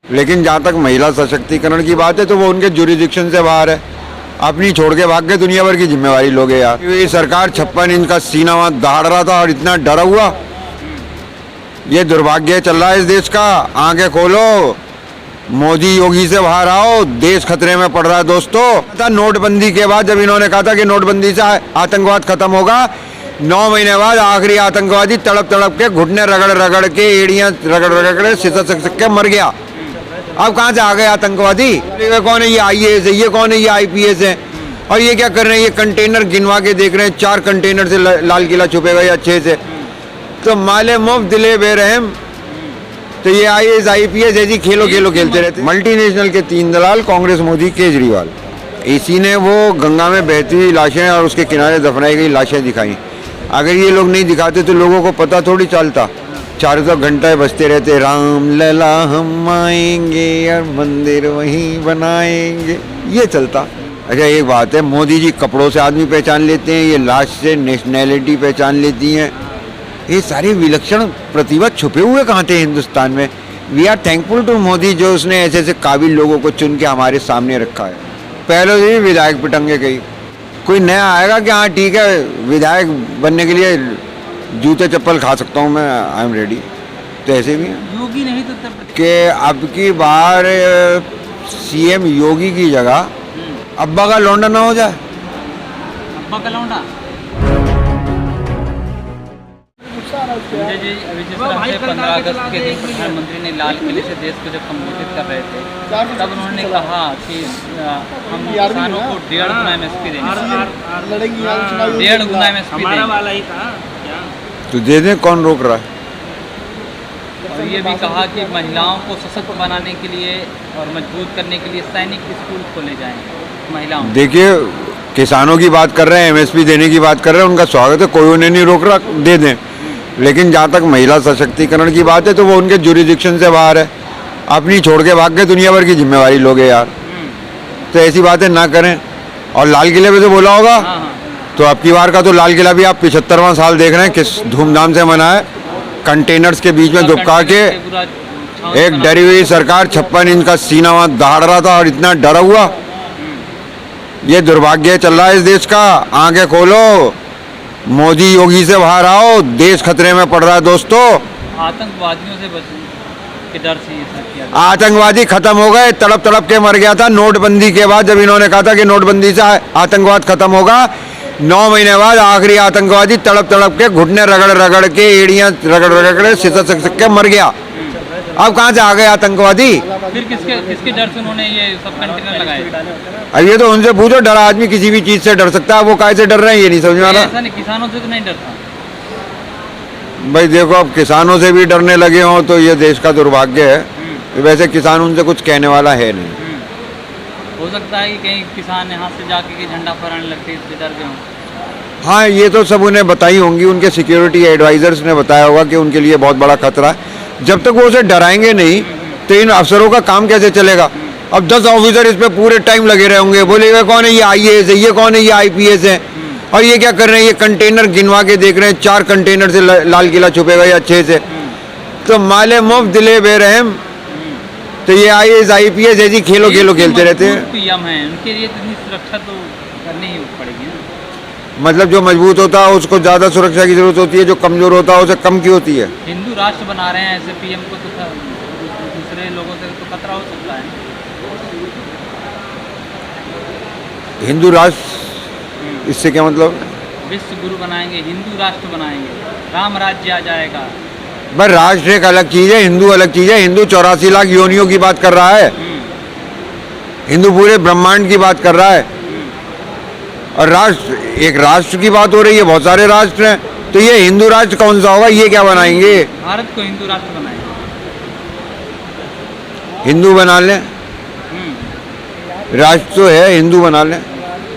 लेकिन जहाँ तक महिला सशक्तिकरण की बात है तो वो उनके जुरिडिक्शन से बाहर है। अपनी छोड़ के भाग के दुनिया भर की जिम्मेवारी लोगे यार। ये सरकार 56 इंच का सीना वहाँ दहाड़ रहा था और इतना डरा हुआ। ये दुर्भाग्य चल रहा है इस देश का। आंखें खोलो, मोदी योगी से बाहर आओ, देश खतरे में पड़ रहा है दोस्तों। नोटबंदी के बाद जब इन्होंने कहा था कि नोटबंदी से आतंकवाद खत्म होगा, 9 महीने बाद आखिरी आतंकवादी तड़प तड़प के घुटने रगड़ रगड़ के एड़ियां रगड़ के सिसक के मर गया। अब कहाँ से आ गए आतंकवादी? ये कौन है? ये IAS है। ये कौन है? ये IPS है। और ये क्या कर रहे हैं? ये कंटेनर गिनवा के देख रहे हैं, 4 कंटेनर से लाल किला छुपेगा या 6 से। तो माले मुफ्त दिले बेरहम। तो ये IAS IPS ऐसी खेलो खेलते रहते। मल्टीनेशनल के 3 दलाल, कांग्रेस, मोदी, केजरीवाल, इसी ने वो गंगा में बहती हुई लाशें और उसके किनारे दफनाई गई लाशें दिखाई। अगर ये लोग नहीं दिखाते तो लोगों को पता थोड़ी चलता। 4 घंटे बजते रहते, राम लला हम आएंगे और मंदिर वहीं बनाएंगे, ये चलता। अच्छा एक बात है, मोदी जी कपड़ों से आदमी पहचान लेते हैं, ये लाश से नेशनैलिटी पहचान लेती हैं। ये सारे विलक्षण प्रतिभा छुपे हुए कहाँ थे हिंदुस्तान में? We are thankful to Modi जो उसने ऐसे ऐसे काबिल लोगों को चुन के हमारे सामने रखा है। पहले से ही विधायक पिटंगे कहीं, कोई नया आएगा कि हाँ ठीक है विधायक बनने के लिए जूते चप्पल खा सकता हूँ मैं, आई एम रेडी। तो ऐसे भी है योगी नहीं तो कि अब की बार CM योगी की जगह अब्बा का लौंडा ना हो जाए। अब्बा का लौंडा जी। अभी जिस तरह से 15 अगस्त के दिन प्रधानमंत्री ने लाल किले से देश को जब संबोधित कर रहे थे तब उन्होंने कहा कि हम किसानों को 1.5 गुना MSP देंगे, 1.5 गुना MSP देंगे। तो दे दें, कौन रोक रहा है? और ये भी कहा कि महिलाओं को सशक्त बनाने के लिए और मजबूत करने के लिए सैनिक स्कूल खोले जाएंगे महिलाओं। देखिए किसानों की बात कर रहे हैं, MSP देने की बात कर रहे हैं, उनका स्वागत है, कोई उन्हें नहीं रोक रहा, दे दें। लेकिन जहाँ तक महिला सशक्तिकरण की बात है तो वो उनके जुरिडिक्शन से बाहर है। अपनी छोड़ के भाग के दुनिया भर की जिम्मेवारी लोगे यार। तो ऐसी बातें ना करें। और लाल किले पे से बोला होगा तो अब की बार का तो लाल किला भी आप 75वां साल देख रहे हैं किस धूमधाम से मना है। कंटेनर्स के बीच में दुबका के एक डरी हुई सरकार 56 इंच का सीना वहाँ दहाड़ रहा था और इतना डरा हुआ। ये दुर्भाग्य चल रहा है इस देश का। आंखें खोलो, मोदी योगी से बाहर आओ, देश खतरे में पड़ रहा है दोस्तों। आतंकवादियों से बचने के डर से ये सब किया। आतंकवादी खत्म हो गए, तड़प तड़प के मर गया था। नोटबंदी के बाद जब इन्होंने कहा था कि नोटबंदी से आतंकवाद खत्म होगा, 9 महीने बाद आखिरी आतंकवादी तड़प तड़प के घुटने रगड़ रगड़ के एड़ियां रगड़ के सिसक के मर गया। अब कहाँ से आ गए आतंकवादी? फिर किसके डर से उन्होंने ये सब कंटेनर लगाए? अब ये तो उनसे पूछो, डरा आदमी किसी भी चीज से डर सकता है, वो काहे से डर रहे हैं ये नहीं समझ में आ रहा। ऐसा नहीं, किसानों से तो नहीं डरता भाई। देखो अब किसानों से भी डरने लगे हों तो ये देश का दुर्भाग्य है। वैसे किसान उनसे कुछ कहने वाला है नहीं। हो सकता है कि कहीं किसान यहाँ से जाके के झंडा फहराने लगते इससे डर गए हों। हाँ ये तो सब उन्हें बताई होंगी, उनके सिक्योरिटी एडवाइजर्स ने बताया होगा कि उनके लिए बहुत बड़ा खतरा है। जब तक वो उसे डराएंगे नहीं तो इन अफसरों का काम कैसे चलेगा? अब 10 ऑफिसर इस पे पूरे टाइम लगे रहे होंगे, बोलेगा कौन है? ये IAS है। ये कौन है? ये IPS है। और ये क्या कर रहे हैं? ये कंटेनर गिनवा के देख रहे हैं, 4 कंटेनर से लाल किला छुपेगा या 6 से। तो माले मुफ्त दिले बेरहम। तो ये IAS IPS ऐसी खेलो खेलते रहते हैं। PM है, उनके लिए इतनी सुरक्षा तो करनी ही पड़ेगी ना। मतलब जो मजबूत होता है उसको ज़्यादा सुरक्षा की जरूरत होती है, जो कमजोर होता है उसे कम की होती है। हिंदू राष्ट्र बना रहे हैं ऐसे PM को, तो दूसरे लोगों से तो खतरा हो सकता है। हिंदू राष्ट्र, इससे क्या मतलब? विश्व गुरु बनाएंगे, हिंदू राष्ट्र बनाएंगे, राम राज्य आ जाएगा। बस राष्ट्र एक अलग चीज है, हिंदू अलग चीज है। हिंदू 84 लाख योनियों की बात कर रहा है, हिंदू पूरे ब्रह्मांड की बात कर रहा है। और राष्ट्र, एक राष्ट्र की बात हो रही है, बहुत सारे राष्ट्र हैं। तो ये हिंदू राष्ट्र कौन सा होगा? ये क्या बनाएंगे? भारत को हिंदू राष्ट्र बनाएंगे। हिंदू बना लें, राष्ट्र तो है, हिंदू बना लें,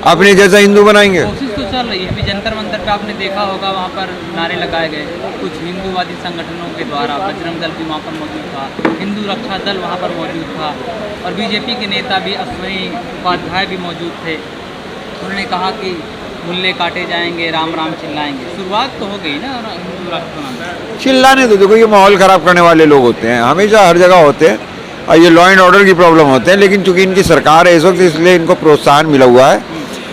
अपने जैसा हिंदू बनाएंगे। कोशिश तो चल रही है। अभी जंतर मंतर पे आपने देखा होगा, वहाँ पर नारे लगाए गए कुछ हिंदूवादी संगठनों के द्वारा। बजरंग दल भी वहाँ पर मौजूद था, हिंदू रक्षा दल वहाँ पर मौजूद था, और BJP के नेता भी अश्विनी उपाध्याय भी मौजूद थे। उन्होंने कहा कि मुल्ले काटे जाएंगे, राम राम चिल्लाएंगे। शुरुआत तो हो गई ना हिंदू राष्ट्र बनाने। चिल्लाने तो देखो, ये माहौल खराब करने वाले लोग होते हैं, हमेशा हर जगह होते हैं। और ये लॉ एंड ऑर्डर की प्रॉब्लम होते हैं, लेकिन चूंकि इनकी सरकार है इस वक्त, इसलिए इनको प्रोत्साहन मिला हुआ है।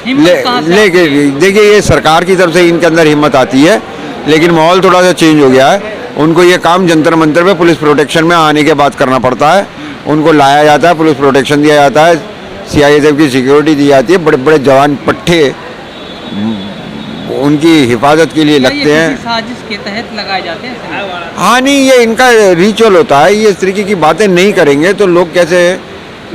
हिम्मत कहाँ से आती है? लेकिन देखिए, ये सरकार की तरफ से इनके अंदर हिम्मत आती है, लेकिन माहौल थोड़ा सा चेंज हो गया है। उनको ये काम जंतर मंतर पे पुलिस प्रोटेक्शन में आने के बाद करना पड़ता है। उनको लाया जाता है, पुलिस प्रोटेक्शन दिया जाता है, CISF की सिक्योरिटी दी जाती है, बड़े बड़े जवान पट्टे उनकी हिफाजत के लिए क्या लगते ये हैं। किसी साजिश के तहत लगाए जाते हैं ऐसे? हाँ नहीं, ये इनका रिचुअल होता है। ये इस तरीके की बातें नहीं करेंगे तो लोग कैसे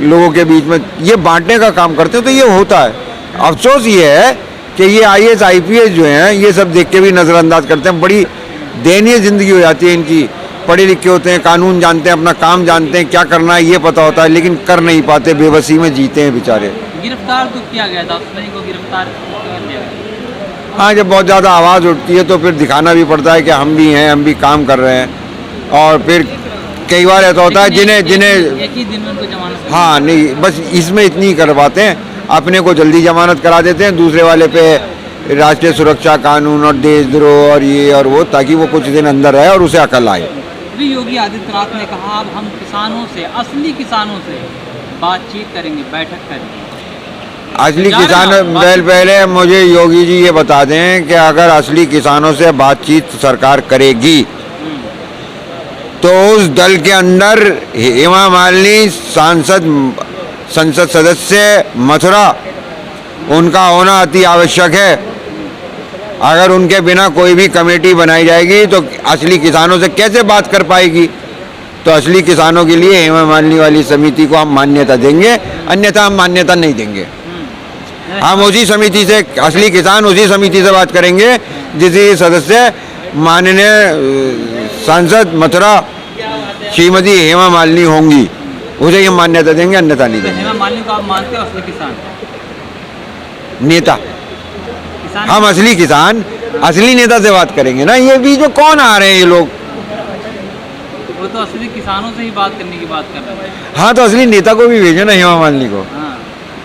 लोगों के बीच में ये बांटने का काम करते हैं, तो ये होता है। अफसोस ये है कि ये IAS IPS जो हैं, ये सब देख के भी नज़रअंदाज करते हैं। बड़ी दयनीय ज़िंदगी हो जाती है इनकी। पढ़े लिखे होते हैं, कानून जानते हैं, अपना काम जानते हैं, क्या करना है ये पता होता है, लेकिन कर नहीं पाते, बेबसी में जीते हैं बेचारे। गिरफ्तार तो किया गया था, उसने को गिरफ्तार कर लिया गया। हाँ, जब बहुत ज़्यादा आवाज़ उठती है तो फिर दिखाना भी पड़ता है कि हम भी हैं, हम भी काम कर रहे हैं। और फिर कई बार ऐसा होता है जिन्हें एक ही दिन में उनको जमानत। हाँ नहीं, बस इसमें इतनी ही करवाते हैं, अपने को जल्दी जमानत करा देते हैं, दूसरे वाले पे राष्ट्रीय सुरक्षा कानून और देशद्रोह और ये और वो, ताकि वो कुछ दिन अंदर रहे और उसे अकल आए। अभी योगी आदित्यनाथ ने कहा अब हम किसानों से, असली किसानों से बातचीत करेंगे, बैठक करेंगे। असली जा रहे किसान हैं आप? पहले मुझे योगी जी ये बता दें कि अगर असली किसानों से बातचीत सरकार करेगी तो उस दल के अंदर हेमा मालिनी संसद सदस्य मथुरा, उनका होना अति आवश्यक है। अगर उनके बिना कोई भी कमेटी बनाई जाएगी तो असली किसानों से कैसे बात कर पाएगी? तो असली किसानों के लिए हेमा मालिनी वाली समिति को हम मान्यता देंगे, अन्यथा हम मान्यता नहीं देंगे। हम उसी समिति से, असली किसान उसी समिति से बात करेंगे जिसकी सदस्य माननीय सांसद मथुरा श्रीमती हेमा मालिनी होंगी, उसे हम मान्यता देंगे, अन्यथा नहीं तो देंगे। हेमा मालिनी को आप मानते हो असली किसान? नेता, किसान हम असली किसान असली नेता से बात करेंगे ना। ये बीच में कौन आ रहे हैं ये लोग? वो तो असली किसानों से ही बात करने की बात कर रहे हैं। हाँ, तो असली नेता को भी भेजो ना, हेमा मालिनी को। हाँ,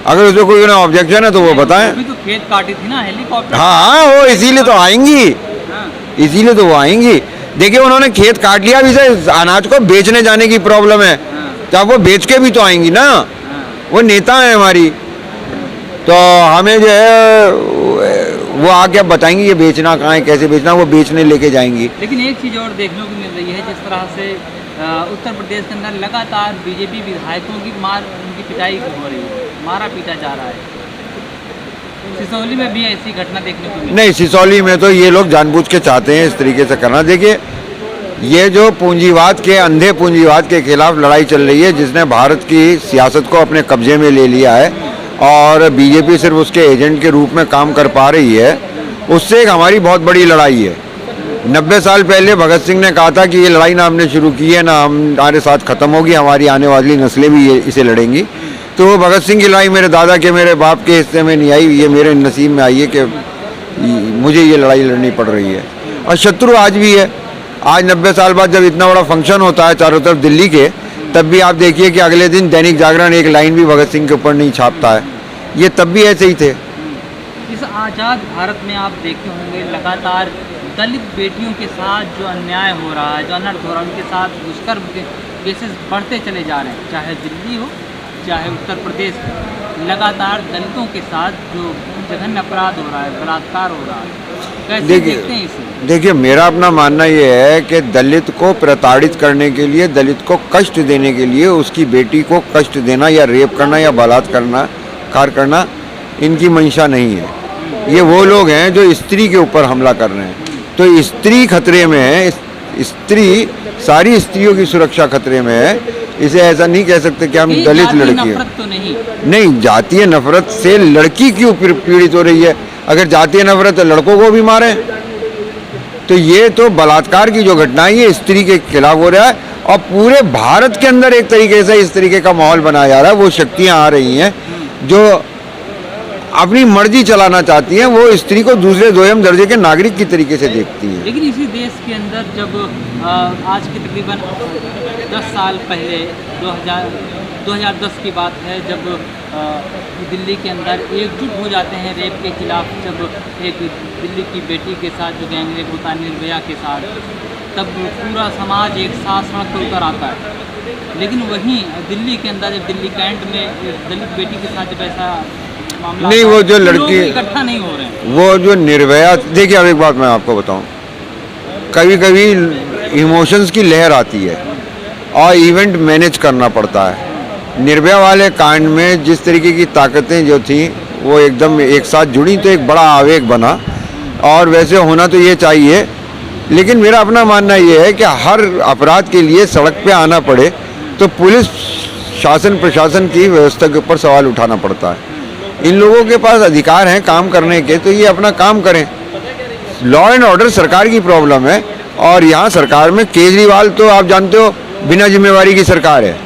अगर उसमें कोई ऑब्जेक्शन है तो वो बताएं। अभी तो खेत काटी थी ना हेलीकॉप्टर। हाँ, वो इसीलिए तो आएंगी, हाँ, इसीलिए तो वो आएंगी। देखिए, उन्होंने खेत काट लिया, अभी से अनाज को बेचने जाने की प्रॉब्लम है, हाँ, तो अब वो बेच के भी तो आएंगी ना। हाँ। वो नेता है हमारी, तो हमें जो है वो आके अब बताएंगी ये बेचना कहाँ है, कैसे बेचना, वो बेचने लेके जाएंगी। लेकिन एक चीज़ और देखने को मिल रही है, जिस तरह से उत्तर प्रदेश के अंदर लगातार बीजेपी विधायकों की उनकी पिटाई हो रही है, मारा पीटा जा रहा है। सिसौली में भी ऐसी घटना देखने को मिली। नहीं, सिसौली में तो ये लोग जानबूझ के चाहते हैं इस तरीके से करना। देखिए, ये जो पूंजीवाद के, अंधे पूंजीवाद के खिलाफ लड़ाई चल रही है, जिसने भारत की सियासत को अपने कब्जे में ले लिया है और बीजेपी सिर्फ उसके एजेंट के रूप में काम कर पा रही है, उससे एक हमारी बहुत बड़ी लड़ाई है। 90 साल पहले भगत सिंह ने कहा था कि ये लड़ाई ना हमने शुरू की है ना हमारे साथ ख़त्म होगी, हमारी आने वाली नस्लें भी इसे लड़ेंगी। तो वो भगत सिंह की लड़ाई मेरे दादा के, मेरे बाप के हिस्से में नहीं आई, ये मेरे नसीब में आई है कि मुझे ये लड़ाई लड़नी पड़ रही है। और शत्रु आज भी है। आज 90 साल बाद जब इतना बड़ा फंक्शन होता है चारों तरफ दिल्ली के, तब भी आप देखिए कि अगले दिन दैनिक जागरण एक लाइन भी भगत सिंह के ऊपर नहीं छापता है। ये तब भी ऐसे ही थे। इस आज़ाद भारत में आप देखे होंगे लगातार दलित बेटियों के साथ जो अन्याय हो रहा है, जो अनर्थ हो रहा है, उनके साथ दुष्कर्म के केसेस बढ़ते चले जा रहे हैं, चाहे दिल्ली हो चाहे उत्तर प्रदेश हो। लगातार दलितों के साथ जो जघन्य अपराध हो रहा है, बलात्कार हो रहा है, कैसे देखते हैं इसे? देखिए, मेरा अपना मानना ये है कि दलित को प्रताड़ित करने के लिए, दलित को कष्ट देने के लिए, उसकी बेटी को कष्ट देना या रेप करना या बलात्कार करना इनकी मंशा नहीं है। ये वो लोग हैं जो स्त्री के ऊपर हमला कर रहे हैं। तो स्त्री खतरे में है, स्त्री, सारी स्त्रियों की सुरक्षा खतरे में है। इसे ऐसा नहीं कह सकते कि हम दलित लड़की है। तो नहीं, जातीय नफरत से लड़की क्यों पीड़ित हो रही है? अगर जातीय नफरत तो लड़कों को भी मारे। तो ये तो बलात्कार की जो घटना है ये स्त्री के खिलाफ हो रहा है और पूरे भारत के अंदर एक तरीके से इस तरीके का माहौल बनाया जा रहा है। वो शक्तियां आ रही हैं जो अपनी मर्जी चलाना चाहती हैं, वो स्त्री को दूसरे दोयम दर्जे के नागरिक की तरीके से देखती हैं। लेकिन इसी देश के अंदर जब आज के तकरीबन 10 साल पहले 2010 की बात है, जब दिल्ली के अंदर एकजुट हो जाते हैं रेप के खिलाफ, जब एक दिल्ली की बेटी के साथ जो गैंग रेप होता है निर्भया के साथ, तब पूरा समाज एक साथ सड़क पर उतर आता है। लेकिन वहीं दिल्ली के अंदर जब दिल्ली कैंट में दलित बेटी के साथ जब ऐसा मामला नहीं, आता वो है, जो तो लड़की- लोग इकट्ठा नहीं हो रहे हैं। वो जो निर्भया, देखिए अब एक बात मैं आपको बताऊं, कभी कभी इमोशंस की लहर आती है और इवेंट मैनेज करना पड़ता है। निर्भया वाले कांड में जिस तरीके की ताकतें जो थी वो एकदम एक साथ जुड़ी तो एक बड़ा आवेग बना, और वैसे होना तो ये चाहिए। लेकिन मेरा अपना मानना ये है कि हर अपराध के लिए सड़क पे आना पड़े तो पुलिस शासन प्रशासन की व्यवस्था के ऊपर सवाल उठाना पड़ता है। इन लोगों के पास अधिकार हैं काम करने के, तो ये अपना काम करें। लॉ एंड ऑर्डर सरकार की प्रॉब्लम है, और यहाँ सरकार में केजरीवाल तो आप जानते हो बिना जिम्मेवारी की सरकार है।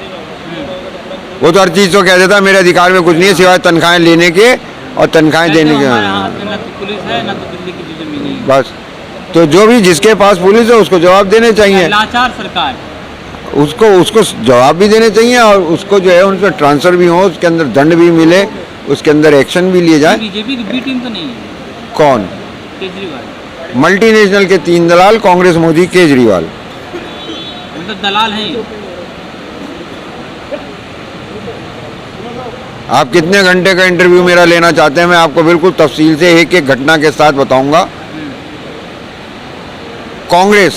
वो तो हर चीज़ तो कह देता है मेरे अधिकार में कुछ नहीं है सिवाय तनख्वाहें लेने के और तनख्वाहें देने के। हमारे हाथ में ना तो पुलिस है ना तो दिल्ली की जो जमीन है। बस, तो जो भी जिसके पास पुलिस है उसको जवाब देने चाहिए, लाचार सरकार। उसको जवाब भी देने चाहिए, और उसको जो है उन पर ट्रांसफर भी हो, उसके अंदर दंड भी मिले, उसके अंदर एक्शन भी लिए जाए। बीजेपी की बी टीम तो नहीं है। कौन? केजरीवाल मल्टीनेशनल के 3 दलाल, कांग्रेस, मोदी, केजरीवाल। मतलब दलाल हैं ये। आप कितने घंटे का इंटरव्यू मेरा लेना चाहते हैं, मैं आपको बिल्कुल तफसील से एक एक घटना के साथ बताऊंगा। कांग्रेस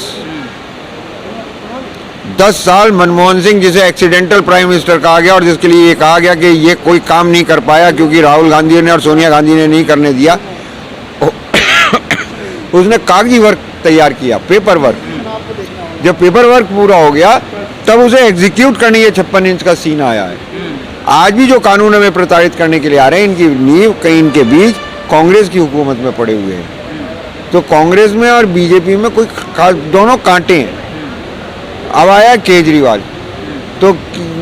10 साल मनमोहन सिंह, जिसे एक्सीडेंटल प्राइम मिनिस्टर कहा गया और जिसके लिए ये कहा गया कि ये कोई काम नहीं कर पाया क्योंकि राहुल गांधी ने और सोनिया गांधी ने नहीं करने दिया, उसने कागजी वर्क तैयार किया, पेपर वर्क। जब पेपर वर्क पूरा हो गया तब उसे एग्जीक्यूट करने ये 56 इंच का सीन आया है। आज भी जो कानून में प्रताड़ित करने के लिए आ रहे हैं, इनकी नींव कहीं इनके बीच कांग्रेस की हुकूमत में पड़े हुए हैं। तो कांग्रेस में और बीजेपी में कोई खास, दोनों कांटे हैं। अब आया केजरीवाल, तो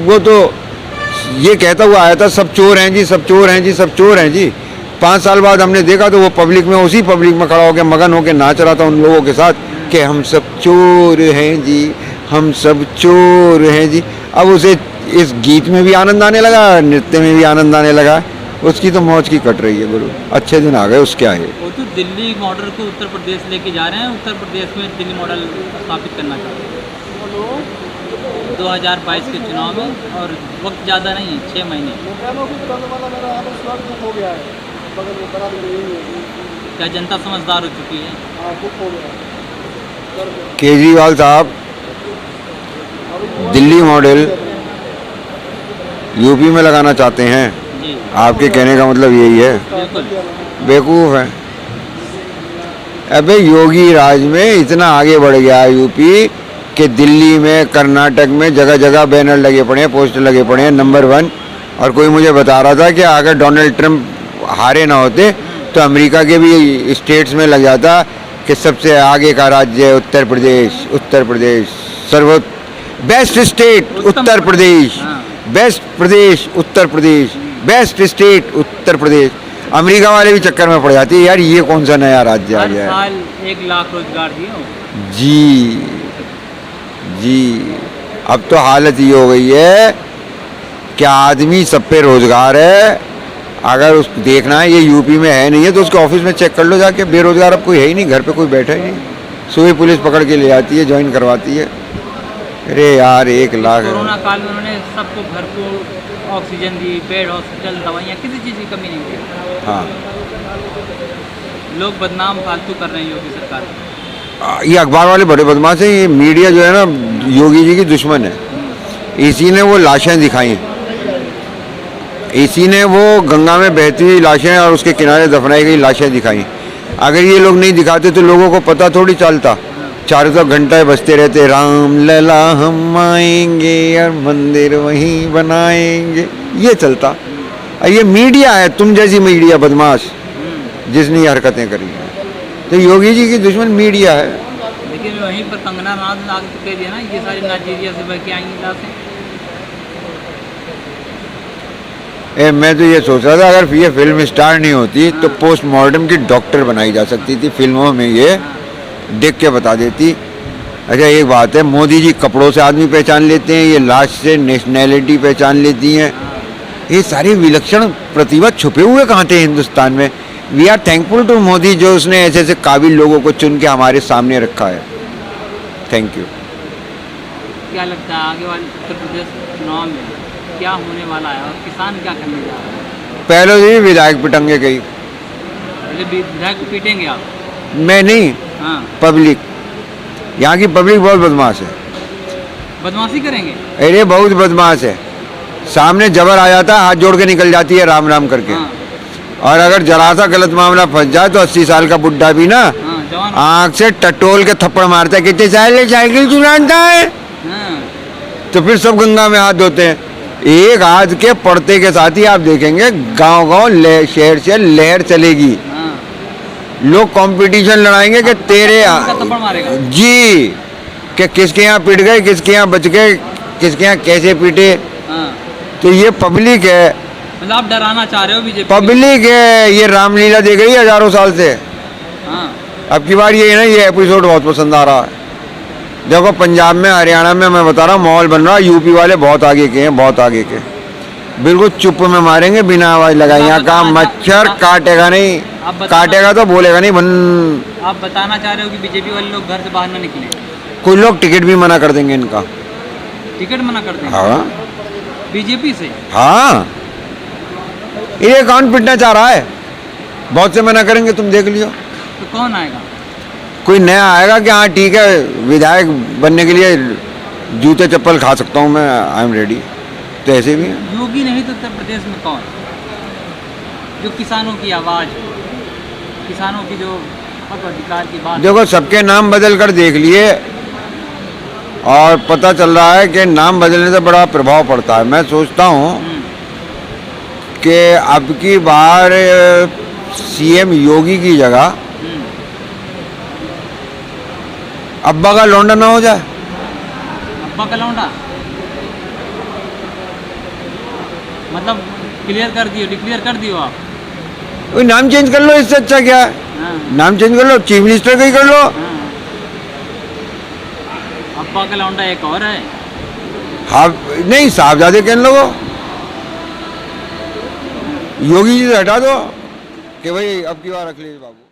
वो तो ये कहता हुआ आया था सब चोर हैं जी, सब चोर हैं जी, सब चोर हैं जी। 5 साल बाद हमने देखा तो वो पब्लिक में, उसी पब्लिक में खड़ा होकर मगन होकर नाच रहा था उन लोगों के साथ कि हम सब चोर हैं जी, हम सब चोर हैं जी। अब उसे इस गीत में भी आनंद आने लगा, नृत्य में भी आनंद आने लगा, उसकी तो मौज की कट रही है गुरु। अच्छे दिन आ गए, उसके आए। वो तो दिल्ली मॉडल को उत्तर प्रदेश लेके जा रहे हैं, उत्तर प्रदेश में दिल्ली मॉडल स्थापित करना चाहते हैं 2022 के चुनाव में, और वक्त ज़्यादा नहीं है, 6 महीने। क्या जनता समझदार हो चुकी है? केजरीवाल साहब दिल्ली मॉडल यूपी में लगाना चाहते हैं, जी आपके कहने का मतलब यही है? बिल्कुल। बेवकूफ़ है। अबे योगी राज में इतना आगे बढ़ गया यूपी कि दिल्ली में, कर्नाटक में जगह जगह बैनर लगे पड़े हैं, पोस्टर लगे पड़े हैं, नंबर 1। और कोई मुझे बता रहा था कि अगर डोनाल्ड ट्रंप हारे ना होते तो अमेरिका के भी स्टेट्स में लग जाता कि सबसे आगे का राज्य है Uttar Pradesh, Uttar Pradesh best state Uttar Pradesh, best Pradesh Uttar Pradesh, best state Uttar Pradesh. America वाले भी चक्कर में पड़ जाती है, यार ये कौन सा नया राज्य आ हर गया है। साल 1 लाख रोजगार दिए हो। जी जी, अब तो हालत ये हो गई है कि आदमी सब पे रोजगार है। अगर उस देखना है ये यूपी में है नहीं है तो उसके ऑफिस में चेक कर लो जाके, बेरोजगार अब कोई है ही नहीं, घर पे कोई बैठा ही नहीं। सुबह पुलिस पकड़ के ले आती है, ज्वाइन करवाती है। अरे यार 1 लाख। कोरोना काल में उन्होंने सबको भरपूर ऑक्सीजन दी, बेड, हॉस्पिटल, दवाइयाँ, किसी चीज़ की कमी नहीं थी। हाँ, लोग बदनाम फालतू कर रहे हैं योगी सरकार। ये अखबार वाले बड़े बदमाश हैं। ये मीडिया जो है ना योगी जी की दुश्मन है। इसी ने वो लाशें दिखाई हैं, इसी ने वो गंगा में बहती हुई लाशें और उसके किनारे दफनाई गई लाशें दिखाई। अगर ये लोग नहीं दिखाते तो लोगों को पता थोड़ी चलता। चारों तरफ घंटे बजते रहते, राम लला हम आएंगे और मंदिर वहीं बनाएंगे, ये चलता। और ये मीडिया है, तुम जैसी मीडिया बदमाश जिसने ये हरकतें करी हैं। तो योगी जी की दुश्मन मीडिया है। लेकिन वहीं पर कंगना राज आग तो कह दिया ना, ये सारी नाइजीरिया से बह के आएंगी लाशें। मैं तो ये सोच रहा था अगर ये फिल्म स्टार नहीं होती तो पोस्टमार्टम की डॉक्टर बनाई जा सकती थी फिल्मों में, ये देख के बता देती। अच्छा एक बात है, मोदी जी कपड़ों से आदमी पहचान लेते हैं, ये लाश से नेशनैलिटी पहचान लेती हैं। ये सारी विलक्षण प्रतिभा छुपे हुए कहाँ थे हिंदुस्तान में। We are thankful to Modi जो उसने ऐसे ऐसे काबिल लोगों को चुन के हमारे सामने रखा है। Thank you. क्या लगता है आगे वाले उत्तर प्रदेश चुनाव में क्या होने वाला है और किसान क्या करने जा रहा है? पहले ही विधायक पिटंगे कहीं, पहले विधायक को पीटेंगे आप? मैं नहीं, हाँ, पब्लिक, यहाँ की पब्लिक बहुत बदमाश है। बदमाशी करेंगे? अरे बहुत बदमाश है, सामने जबर आ जाता है, हाथ जोड़ के निकल जाती है राम राम करके। हाँ, और अगर जरा सा गलत मामला फंस जाए तो 80 साल का बुढ़ा भी ना हाँ, जवान, आंख से टटोल के थप्पड़ मारता है, कितने साल साइकिल चलाता है, हाँ, तो फिर सब गंगा में हाथ धोते हैं। एक हाथ के पड़ते के साथ ही आप देखेंगे गांव गांव शहर से लहर चलेगी, हाँ, लोग कंपटीशन लड़ाएंगे कि तेरे उनका थप्पड़ मारेगा। जी, कि किसके यहाँ पिट गए, किसके यहाँ बच गए, किसके यहाँ कैसे पीटे। हाँ, तो ये पब्लिक है, मतलब आप डराना चाह रहे हो बीजेपी? पब्लिक है, ये रामलीला देख रही है हजारों साल से। हाँ, अब की बार ये है ना, ये एपिसोड बहुत पसंद आ रहा है। देखो पंजाब में, हरियाणा में, मैं बता रहा हूँ माहौल बन रहा है, यूपी वाले बहुत आगे के हैं, बहुत आगे के, बिल्कुल चुप में मारेंगे बिना आवाज लगाए। यहाँ का मच्छर काटेगा नहीं, काटेगा तो बोलेगा नहीं बन। आप बताना चाह रहे हो कि बीजेपी वाले लोग घर से बाहर ना निकले? कुछ लोग टिकट भी मना कर देंगे इनका। टिकट मना कर देंगे? हाँ बीजेपी से? हाँ, ये कौन पिटना चाह रहा है, बहुत से मना करेंगे, तुम देख लियो। तो कौन आएगा? कोई नया आएगा कि हाँ ठीक है विधायक बनने के लिए जूते चप्पल खा सकता हूँ मैं, आई एम रेडी, तो ऐसे भी है। योगी नहीं तो उत्तर प्रदेश में कौन, जो किसानों की आवाज़, किसानों की जो हक अधिकार की बात? देखो सबके नाम बदल कर देख लिए और पता चल रहा है कि नाम बदलने से बड़ा प्रभाव पड़ता है। मैं सोचता हूँ कि अब की बार सीएम योगी की जगह अब्बा का लौंडा ना हो जाए। अब्बा का लौंडा मतलब क्लियर कर दियो, डिक्लेयर कर दियो आप? कोई नाम चेंज कर लो, इससे अच्छा क्या है। हाँ, नाम चेंज कर लो, चीफ मिनिस्टर का ही कर लो। हाँ। अब्बा का लौंडा एक और है। हाँ नहीं, साहबजादे कह लो, योगी जी से हटा दो कि भाई अब की बार अखिलेश बाबू।